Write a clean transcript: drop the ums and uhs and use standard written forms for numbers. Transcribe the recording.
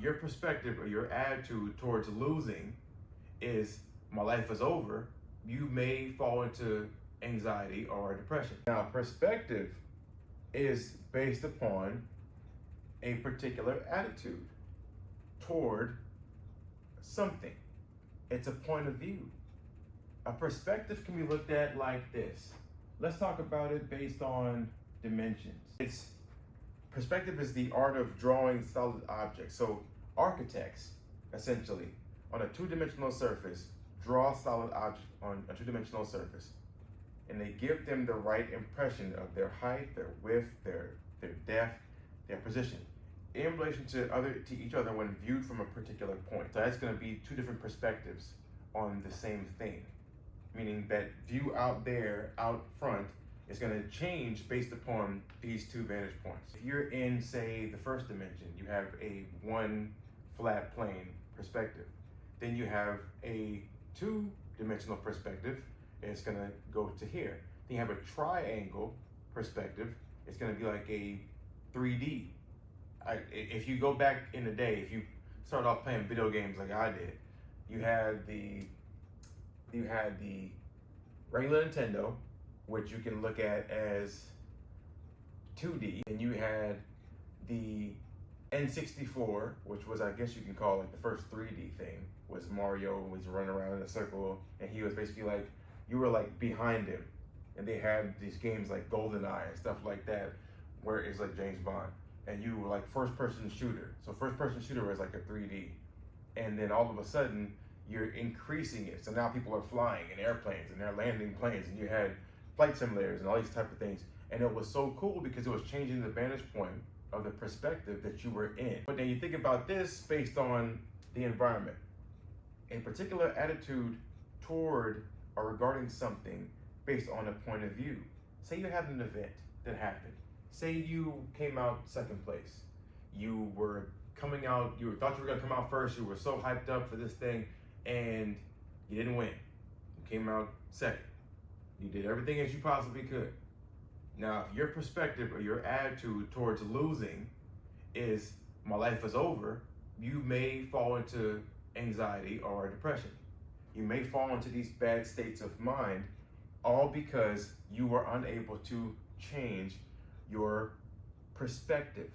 if your perspective or your attitude towards losing is my life is over, you may fall into anxiety or depression. Now, perspective is based upon a particular attitude toward something. It's a point of view. A perspective can be looked at like this. Let's talk about it based on dimensions. Perspective is the art of drawing solid objects. So architects, essentially, on a two-dimensional surface, draw solid objects on a two-dimensional surface, and they give them the right impression of their height, their width, their depth, their position in relation to each other when viewed from a particular point. So that's going to be two different perspectives on the same thing, meaning that view out there, out front, is going to change based upon these two vantage points. If you're in, say, the first dimension, you have a one flat plane perspective. Then you have a two-dimensional perspective, and it's going to go to here. Then you have a triangle perspective. It's going to be like a 3D. If you go back in the day, if you started off playing video games like I did, you had the regular Nintendo, which you can look at as 2D, and you had the N64, which was, I guess you can call like the first 3D thing, was Mario was running around in a circle, and he was basically like, you were like behind him, and they had these games like GoldenEye and stuff like that, where it's like James Bond, and you were like first-person shooter. So first-person shooter was like a 3D, and then all of a sudden you're increasing it. So now people are flying in airplanes and they're landing planes, and you had flight simulators and all these type of things, and it was so cool because it was changing the vantage point of the perspective that you were in. But then you think about this based on the environment. A particular attitude toward or regarding something based on a point of view. Say you had an event that happened. Say you came out second place. You were coming out, you thought you were gonna come out first, you were so hyped up for this thing, and you didn't win. You came out second. You did everything as you possibly could. Now, if your perspective or your attitude towards losing is my life is over, you may fall into anxiety or depression. You may fall into these bad states of mind, all because you were unable to change your perspective.